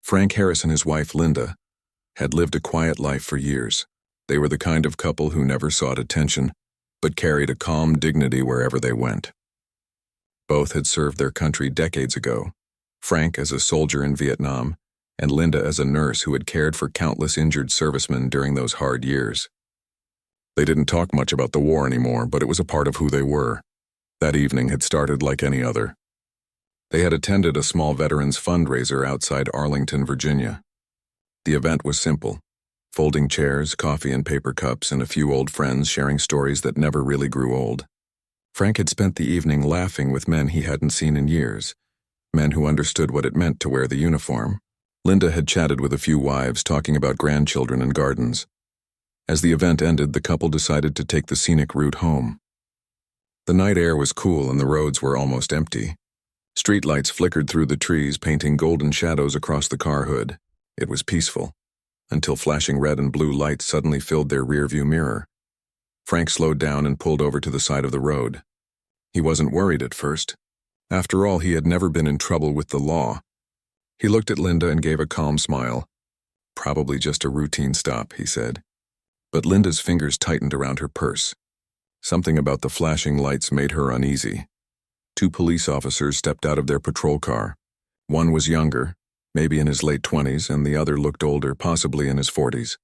Frank Harris and his wife, Linda, had lived a quiet life for years. They were the kind of couple who never sought attention, but carried a calm dignity wherever they went. Both had served their country decades ago, Frank as a soldier in Vietnam, and Linda as a nurse who had cared for countless injured servicemen during those hard years. They didn't talk much about the war anymore, but it was a part of who they were. That evening had started like any other. They had attended a small veterans fundraiser outside Arlington, Virginia. The event was simple: folding chairs, coffee and paper cups, and a few old friends sharing stories that never really grew old. Frank had spent the evening laughing with men he hadn't seen in years, men who understood what it meant to wear the uniform. Linda had chatted with a few wives, talking about grandchildren and gardens. As the event ended, the couple decided to take the scenic route home. The night air was cool and the roads were almost empty. Streetlights flickered through the trees, painting golden shadows across the car hood. It was peaceful, until flashing red and blue lights suddenly filled their rearview mirror. Frank slowed down and pulled over to the side of the road. He wasn't worried at first. After all, he had never been in trouble with the law. He looked at Linda and gave a calm smile. "Probably just a routine stop," he said. But Linda's fingers tightened around her purse. Something about the flashing lights made her uneasy. Two police officers stepped out of their patrol car. One was younger, maybe in his late 20s, and the other looked older, possibly in his 40s.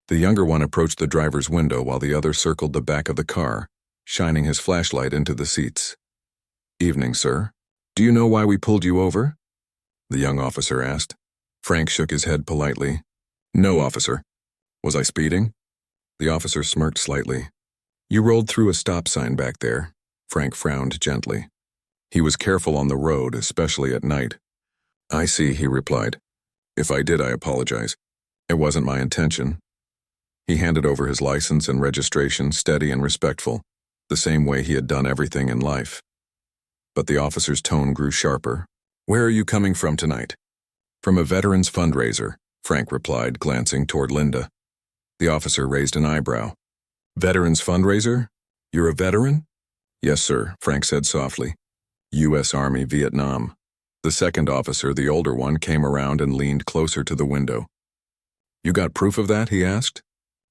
The younger one approached the driver's window while the other circled the back of the car, shining his flashlight into the seats. "Evening, sir. Do you know why we pulled you over?" the young officer asked. Frank shook his head politely. "No, officer." "Was I speeding?" The officer smirked slightly. "You rolled through a stop sign back there." Frank frowned gently. He was careful on the road, especially at night. "I see," he replied. "If I did, I apologize. It wasn't my intention." He handed over his license and registration, steady and respectful, the same way he had done everything in life. But the officer's tone grew sharper. "Where are you coming from tonight?" "From a veterans fundraiser," Frank replied, glancing toward Linda. The officer raised an eyebrow. "Veterans fundraiser? You're a veteran?" "Yes, sir," Frank said softly. U.S. Army, Vietnam." The second officer, the older one, came around and leaned closer to the window. "You got proof of that?" he asked.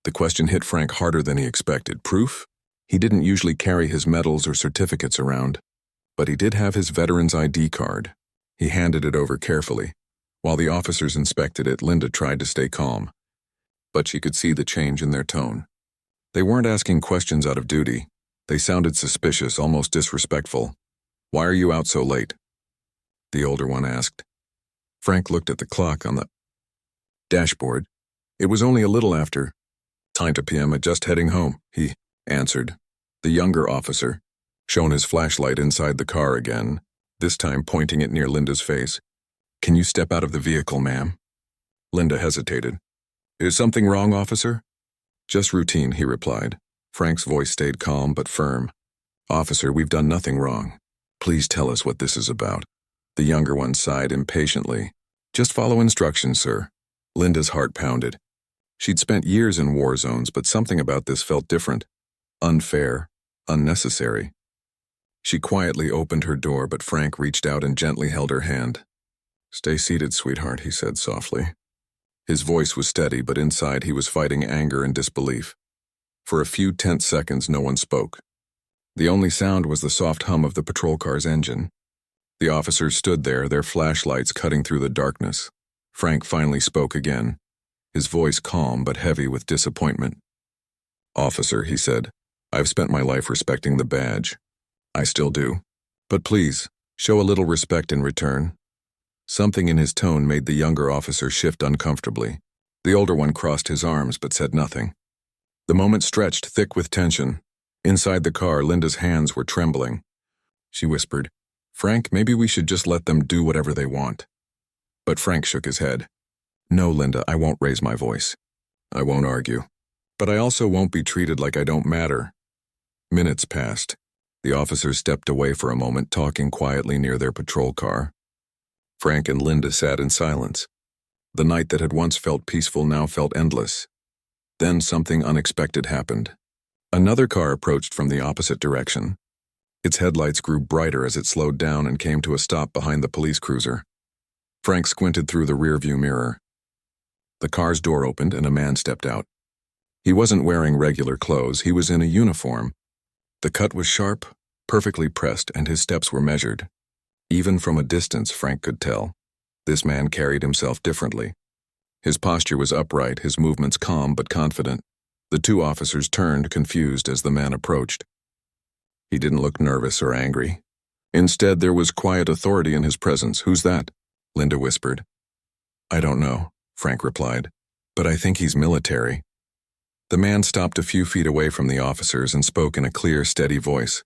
The question hit Frank harder than he expected. Proof? He didn't usually carry his medals or certificates around, but he did have his veteran's ID card. He handed it over carefully. While the officers inspected it, Linda tried to stay calm, but she could see the change in their tone. They weren't asking questions out of duty. They sounded suspicious, almost disrespectful. "Why are you out so late?" the older one asked. Frank looked at the clock on the dashboard. It was only a little after 10 p.m. Just heading home, he answered. The younger officer shone his flashlight inside the car again, this time pointing it near Linda's face. "Can you step out of the vehicle, ma'am?" Linda hesitated. "Is something wrong, officer?" "Just routine," he replied. Frank's voice stayed calm but firm. "Officer, we've done nothing wrong. Please tell us what this is about." The younger one sighed impatiently. "Just follow instructions, sir." Linda's heart pounded. She'd spent years in war zones, but something about this felt different. Unfair, unnecessary. She quietly opened her door, but Frank reached out and gently held her hand. "Stay seated, sweetheart," he said softly. His voice was steady, but inside he was fighting anger and disbelief. For a few tense seconds, no one spoke. The only sound was the soft hum of the patrol car's engine. The officers stood there, their flashlights cutting through the darkness. Frank finally spoke again, his voice calm but heavy with disappointment. "Officer," he said, "I've spent my life respecting the badge. I still do. But please, show a little respect in return." Something in his tone made the younger officer shift uncomfortably. The older one crossed his arms but said nothing. The moment stretched, thick with tension. Inside the car, Linda's hands were trembling. She whispered, "Frank, maybe we should just let them do whatever they want." But Frank shook his head. "No, Linda, I won't raise my voice. I won't argue. But I also won't be treated like I don't matter." Minutes passed. The officers stepped away for a moment, talking quietly near their patrol car. Frank and Linda sat in silence. The night that had once felt peaceful now felt endless. Then something unexpected happened. Another car approached from the opposite direction. Its headlights grew brighter as it slowed down and came to a stop behind the police cruiser. Frank squinted through the rearview mirror. The car's door opened and a man stepped out. He wasn't wearing regular clothes, he was in a uniform. The cut was sharp, perfectly pressed, and his steps were measured. Even from a distance, Frank could tell. This man carried himself differently. His posture was upright, his movements calm but confident. The two officers turned, confused, as the man approached. He didn't look nervous or angry. Instead, there was quiet authority in his presence. "Who's that?" Linda whispered. "I don't know," Frank replied, "but I think he's military." The man stopped a few feet away from the officers and spoke in a clear, steady voice.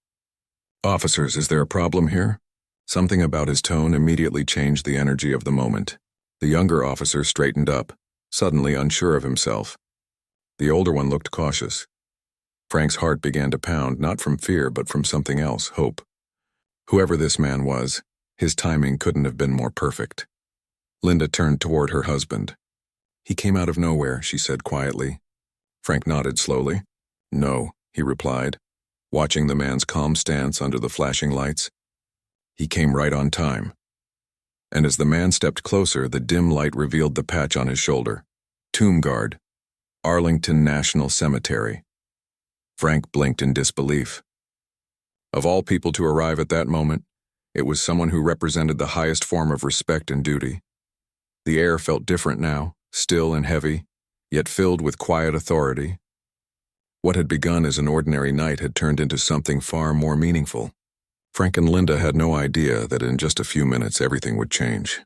"Officers, is there a problem here?" Something about his tone immediately changed the energy of the moment. The younger officer straightened up, suddenly unsure of himself. The older one looked cautious. Frank's heart began to pound, not from fear but from something else, hope. Whoever this man was, his timing couldn't have been more perfect. Linda turned toward her husband. "He came out of nowhere," she said quietly. Frank nodded slowly. "No," he replied, watching the man's calm stance under the flashing lights. "He came right on time." And as the man stepped closer, the dim light revealed the patch on his shoulder. Tomb Guard, Arlington National Cemetery. Frank blinked in disbelief. Of all people to arrive at that moment, it was someone who represented the highest form of respect and duty. The air felt different now, still and heavy, yet filled with quiet authority. What had begun as an ordinary night had turned into something far more meaningful. Frank and Linda had no idea that in just a few minutes everything would change.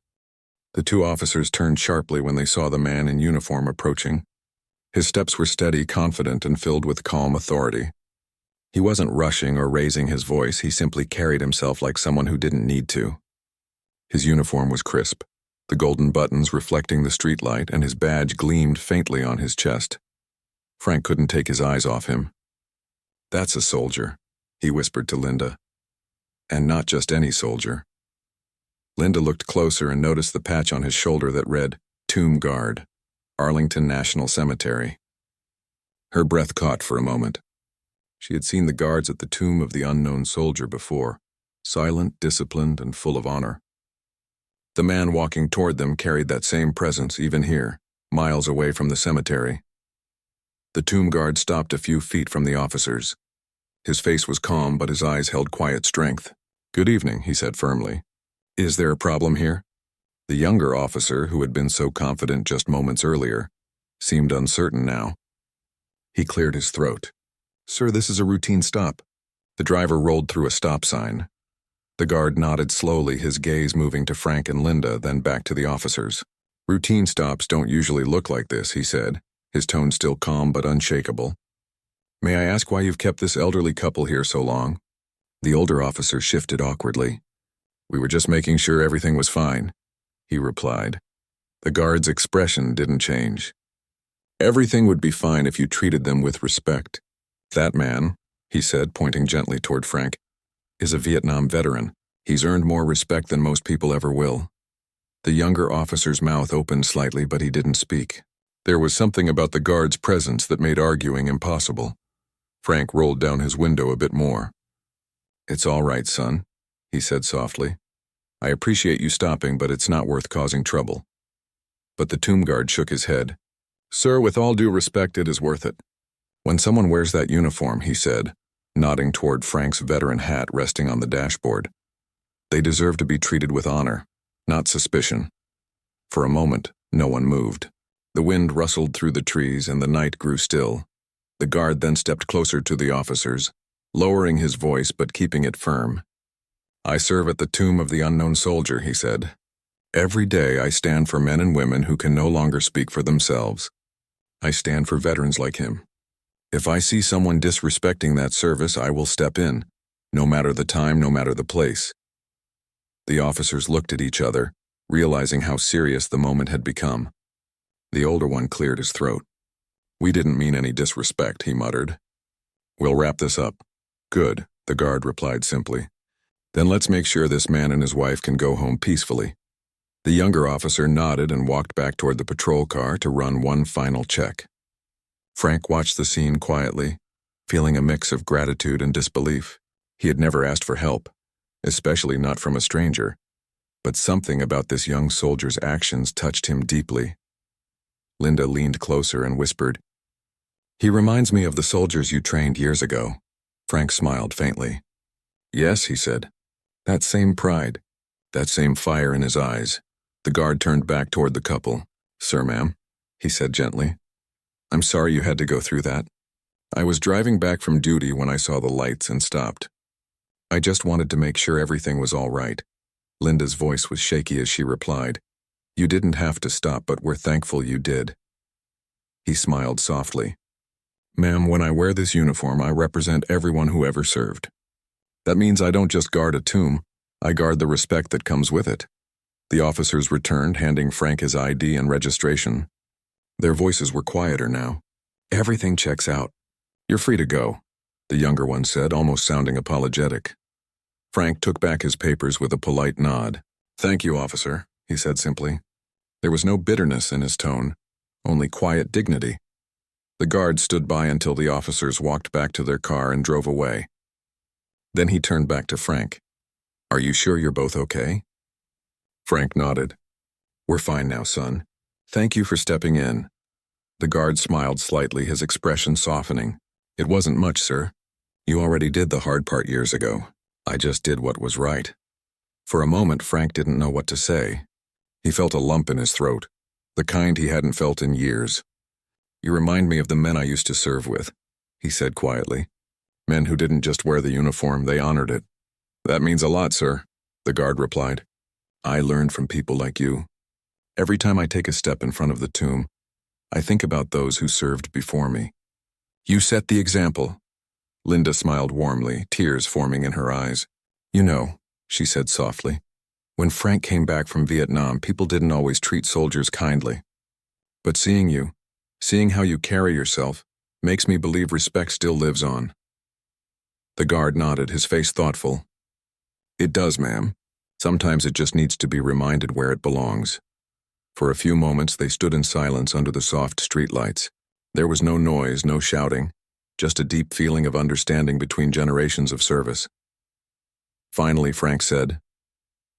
The two officers turned sharply when they saw the man in uniform approaching. His steps were steady, confident, and filled with calm authority. He wasn't rushing or raising his voice, he simply carried himself like someone who didn't need to. His uniform was crisp, the golden buttons reflecting the streetlight, and his badge gleamed faintly on his chest. Frank couldn't take his eyes off him. "That's a soldier," he whispered to Linda. "And not just any soldier." Linda looked closer and noticed the patch on his shoulder that read, "Tomb Guard, Arlington National Cemetery." Her breath caught for a moment. She had seen the guards at the tomb of the unknown soldier before, silent, disciplined, and full of honor. The man walking toward them carried that same presence even here, miles away from the cemetery. The tomb guard stopped a few feet from the officers. His face was calm, but his eyes held quiet strength. "Good evening," he said firmly. "Is there a problem here?" The younger officer, who had been so confident just moments earlier, seemed uncertain now. He cleared his throat. "Sir, this is a routine stop." The driver rolled through a stop sign. The guard nodded slowly, his gaze moving to Frank and Linda, then back to the officers. "Routine stops don't usually look like this," he said, his tone still calm but unshakable. "May I ask why you've kept this elderly couple here so long?" The older officer shifted awkwardly. "We were just making sure everything was fine," he replied. The guard's expression didn't change. "Everything would be fine if you treated them with respect. That man," he said, pointing gently toward Frank, "is a Vietnam veteran. He's earned more respect than most people ever will." The younger officer's mouth opened slightly, but he didn't speak. There was something about the guard's presence that made arguing impossible. Frank rolled down his window a bit more. "It's all right, son," he said softly. "I appreciate you stopping, but it's not worth causing trouble." But the tomb guard shook his head. "Sir, with all due respect, it is worth it. When someone wears that uniform," he said, nodding toward Frank's veteran hat resting on the dashboard, "they deserve to be treated with honor, not suspicion." For a moment, no one moved. The wind rustled through the trees and the night grew still. The guard then stepped closer to the officers, lowering his voice but keeping it firm. "I serve at the tomb of the unknown soldier," he said. "Every day I stand for men and women who can no longer speak for themselves. I stand for veterans like him. If I see someone disrespecting that service, I will step in, no matter the time, no matter the place." The officers looked at each other, realizing how serious the moment had become. The older one cleared his throat. "We didn't mean any disrespect," he muttered. "We'll wrap this up." "Good," the guard replied simply. "Then let's make sure this man and his wife can go home peacefully." The younger officer nodded and walked back toward the patrol car to run one final check. Frank watched the scene quietly, feeling a mix of gratitude and disbelief. He had never asked for help, especially not from a stranger. but something about this young soldier's actions touched him deeply. Linda leaned closer and whispered, "He reminds me of the soldiers you trained years ago." Frank smiled faintly. "Yes," he said. "That same pride, that same fire in his eyes." The guard turned back toward the couple. "Sir, ma'am," he said gently, "I'm sorry you had to go through that. I was driving back from duty when I saw the lights and stopped. I just wanted to make sure everything was all right." Linda's voice was shaky as she replied, "You didn't have to stop, but we're thankful you did." He smiled softly. "Ma'am, when I wear this uniform, I represent everyone who ever served. That means I don't just guard a tomb, I guard the respect that comes with it." The officers returned, handing Frank his ID and registration. Their voices were quieter now. "Everything checks out. You're free to go," the younger one said, almost sounding apologetic. Frank took back his papers with a polite nod. "Thank you, officer," he said simply. There was no bitterness in his tone, only quiet dignity. The guard stood by until the officers walked back to their car and drove away. Then he turned back to Frank. "Are you sure you're both okay?" Frank nodded. "We're fine now, son. Thank you for stepping in." The guard smiled slightly, his expression softening. "It wasn't much, sir. You already did the hard part years ago. I just did what was right." For a moment, Frank didn't know what to say. He felt a lump in his throat, the kind he hadn't felt in years. "You remind me of the men I used to serve with," he said quietly. "Men who didn't just wear the uniform, they honored it." "That means a lot, sir," the guard replied. "I learned from people like you. Every time I take a step in front of the tomb, I think about those who served before me." "You set the example." Linda smiled warmly, tears forming in her eyes. "You know," she said softly, "when Frank came back from Vietnam, people didn't always treat soldiers kindly. But seeing you, seeing how you carry yourself, makes me believe respect still lives on." The guard nodded, his face thoughtful. "It does, ma'am. Sometimes it just needs to be reminded where it belongs." For a few moments they stood in silence under the soft streetlights. There was no noise, no shouting, just a deep feeling of understanding between generations of service. Finally, Frank said,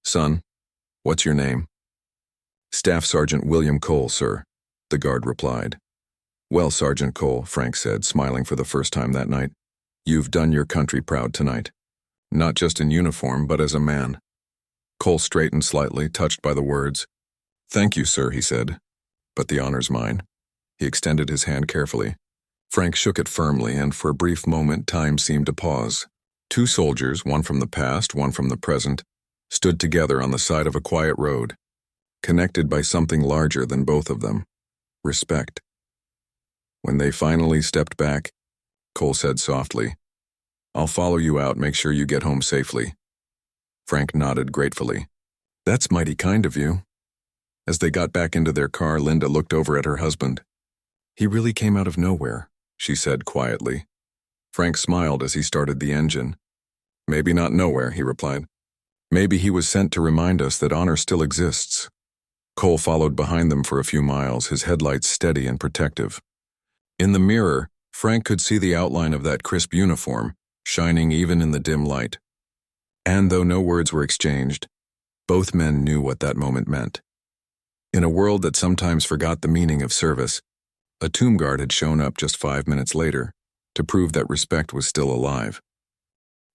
"Son, what's your name?" "Staff Sergeant William Cole, sir," the guard replied. "Well, Sergeant Cole," Frank said, smiling for the first time that night, "you've done your country proud tonight. Not just in uniform, but as a man." Cole straightened slightly, touched by the words. "Thank you, sir," he said, "but the honor's mine." He extended his hand carefully. Frank shook it firmly, and for a brief moment time seemed to pause. Two soldiers, one from the past, one from the present, stood together on the side of a quiet road, connected by something larger than both of them: respect. When they finally stepped back, Cole said softly, "I'll follow you out, make sure you get home safely." Frank nodded gratefully. "That's mighty kind of you." As they got back into their car, Linda looked over at her husband. "He really came out of nowhere," she said quietly. Frank smiled as he started the engine. "Maybe not nowhere," he replied. "Maybe he was sent to remind us that honor still exists." Cole followed behind them for a few miles, his headlights steady and protective. In the mirror, Frank could see the outline of that crisp uniform, shining even in the dim light. And though no words were exchanged, both men knew what that moment meant. In a world that sometimes forgot the meaning of service, a tomb guard had shown up just 5 minutes later to prove that respect was still alive.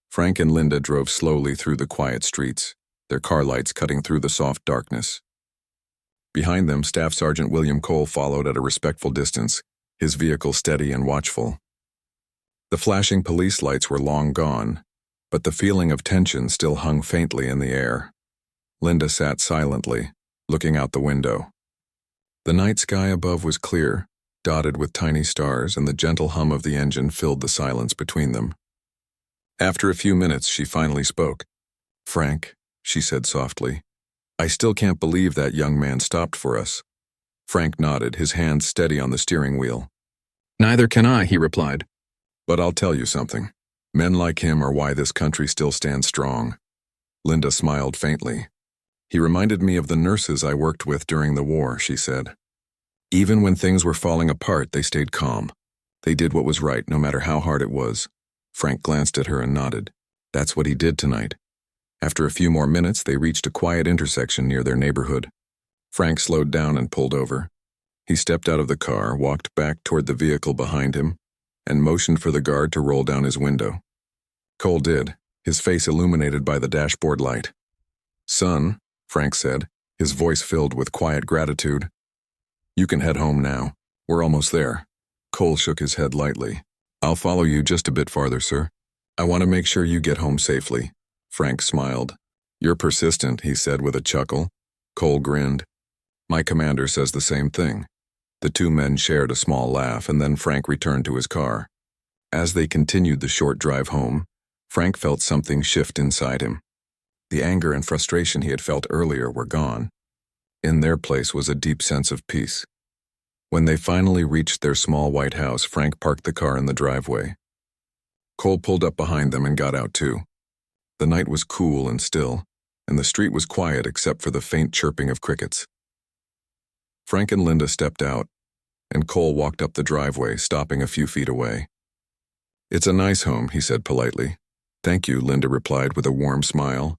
Frank and Linda drove slowly through the quiet streets, their car lights cutting through the soft darkness. Behind them, Staff Sergeant William Cole followed at a respectful distance, his vehicle steady and watchful. The flashing police lights were long gone, but the feeling of tension still hung faintly in the air. Linda sat silently, looking out the window. The night sky above was clear, dotted with tiny stars, and the gentle hum of the engine filled the silence between them. After a few minutes, she finally spoke. "Frank," she said softly, "I still can't believe that young man stopped for us." Frank nodded, his hands steady on the steering wheel. "Neither can I," he replied. "But I'll tell you something. Men like him are why this country still stands strong." Linda smiled faintly. "He reminded me of the nurses I worked with during the war," she said. "Even when things were falling apart, they stayed calm. They did what was right, no matter how hard it was." Frank glanced at her and nodded. "That's what he did tonight. After a few more minutes, they reached a quiet intersection near their neighborhood. Frank slowed down and pulled over. He stepped out of the car, walked back toward the vehicle behind him, and motioned for the guard to roll down his window. Cole did, his face illuminated by the dashboard light. "Son," Frank said, his voice filled with quiet gratitude. "You can head home now. We're almost there." Cole shook his head lightly. "I'll follow you just a bit farther, sir. I want to make sure you get home safely." Frank smiled. "You're persistent," he said with a chuckle. Cole grinned. "My commander says the same thing." The two men shared a small laugh, and then Frank returned to his car. As they continued the short drive home, Frank felt something shift inside him. The anger and frustration he had felt earlier were gone. In their place was a deep sense of peace. When they finally reached their small white house, Frank parked the car in the driveway. Cole pulled up behind them and got out too. The night was cool and still, and the street was quiet except for the faint chirping of crickets. Frank and Linda stepped out, and Cole walked up the driveway, stopping a few feet away. "It's a nice home," he said politely. "Thank you," Linda replied with a warm smile.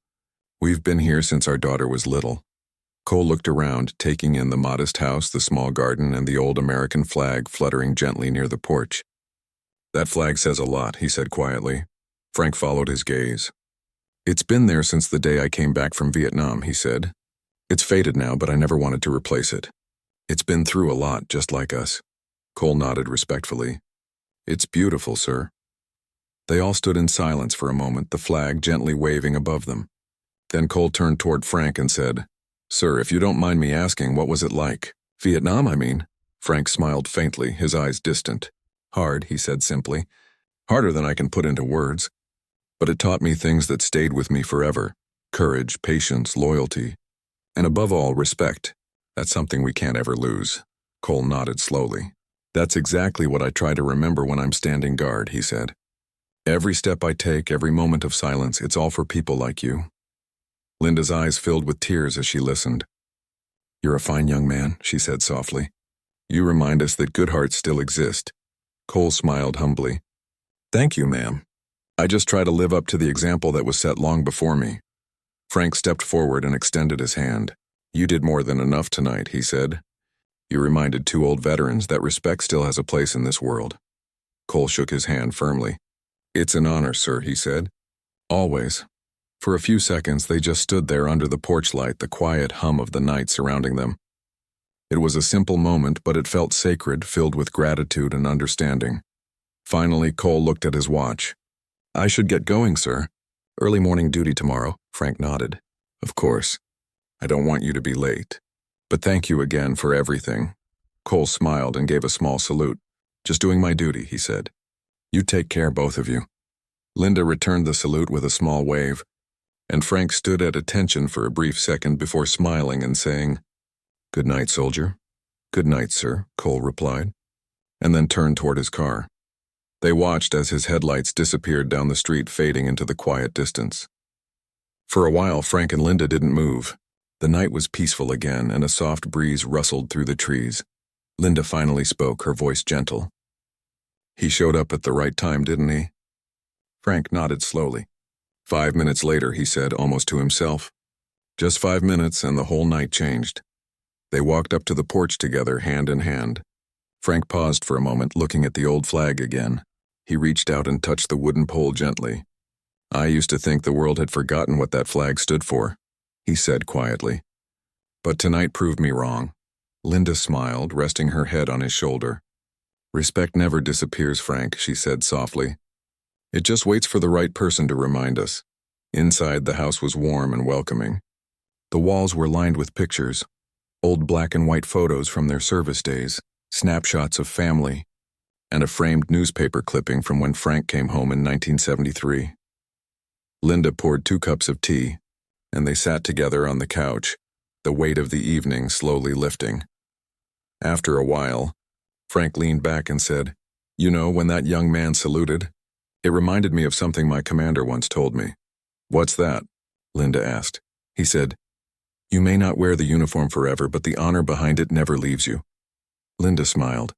"We've been here since our daughter was little." Cole looked around, taking in the modest house, the small garden, and the old American flag fluttering gently near the porch. "That flag says a lot," he said quietly. Frank followed his gaze. "It's been there since the day I came back from Vietnam," he said. "It's faded now, but I never wanted to replace it. It's been through a lot, just like us." Cole nodded respectfully. "It's beautiful, sir." They all stood in silence for a moment, the flag gently waving above them. Then Cole turned toward Frank and said, "Sir, if you don't mind me asking, what was it like?" "Vietnam, I mean." Frank smiled faintly, his eyes distant. "Hard," he said simply. "Harder than I can put into words. But it taught me things that stayed with me forever. Courage, patience, loyalty, and above all, respect. That's something we can't ever lose." Cole nodded slowly. "That's exactly what I try to remember when I'm standing guard," he said. "Every step I take, every moment of silence, it's all for people like you." Linda's eyes filled with tears as she listened. "You're a fine young man," she said softly. "You remind us that good hearts still exist." Cole smiled humbly. "Thank you, ma'am. I just try to live up to the example that was set long before me." Frank stepped forward and extended his hand. "You did more than enough tonight," he said. "You reminded two old veterans that respect still has a place in this world." Cole shook his hand firmly. "It's an honor, sir," he said. "Always." For a few seconds, they just stood there under the porch light, the quiet hum of the night surrounding them. It was a simple moment, but it felt sacred, filled with gratitude and understanding. Finally, Cole looked at his watch. "I should get going, sir. Early morning duty tomorrow." Frank nodded. "Of course. I don't want you to be late. But thank you again for everything." Cole smiled and gave a small salute. "Just doing my duty," he said. "You take care, both of you." Linda returned the salute with a small wave, and Frank stood at attention for a brief second before smiling and saying, "Good night, soldier." "Good night, sir," Cole replied, and then turned toward his car. They watched as his headlights disappeared down the street, fading into the quiet distance. For a while, Frank and Linda didn't move. The night was peaceful again, and a soft breeze rustled through the trees. Linda finally spoke, her voice gentle. "He showed up at the right time, didn't he?" Frank nodded slowly. 5 minutes later, he said, almost to himself. Just 5 minutes, and the whole night changed. They walked up to the porch together, hand in hand. Frank paused for a moment, looking at the old flag again. He reached out and touched the wooden pole gently. "I used to think the world had forgotten what that flag stood for," he said quietly. "But tonight proved me wrong." Linda smiled, resting her head on his shoulder. "Respect never disappears, Frank," she said softly. "It just waits for the right person to remind us." Inside, the house was warm and welcoming. The walls were lined with pictures, old black and white photos from their service days, snapshots of family, and a framed newspaper clipping from when Frank came home in 1973. Linda poured 2 cups of tea, and they sat together on the couch, the weight of the evening slowly lifting. After a while, Frank leaned back and said, "You know, when that young man saluted, it reminded me of something my commander once told me." "What's that?" Linda asked. He said, "You may not wear the uniform forever, but the honor behind it never leaves you." Linda smiled.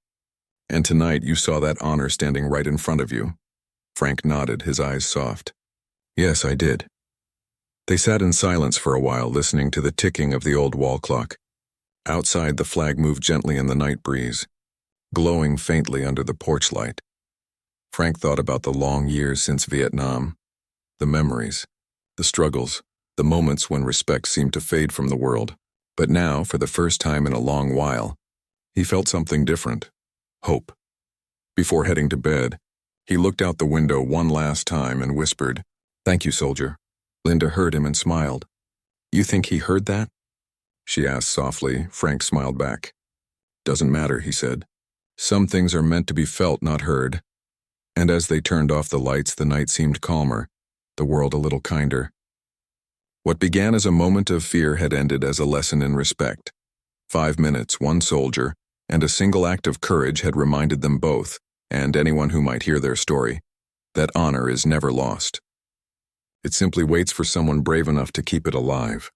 "And tonight you saw that honor standing right in front of you." Frank nodded, his eyes soft. "Yes, I did." They sat in silence for a while, listening to the ticking of the old wall clock. Outside, the flag moved gently in the night breeze, glowing faintly under the porch light. Frank thought about the long years since Vietnam, the memories, the struggles, the moments when respect seemed to fade from the world. But now, for the first time in a long while, he felt something different: hope. Before heading to bed, he looked out the window one last time and whispered, "Thank you, soldier." Linda heard him and smiled. "You think he heard that?" she asked softly. Frank smiled back. "Doesn't matter," he said. "Some things are meant to be felt, not heard." And as they turned off the lights, the night seemed calmer, the world a little kinder. What began as a moment of fear had ended as a lesson in respect. 5 minutes, one soldier, and a single act of courage had reminded them both, and anyone who might hear their story, that honor is never lost. It simply waits for someone brave enough to keep it alive.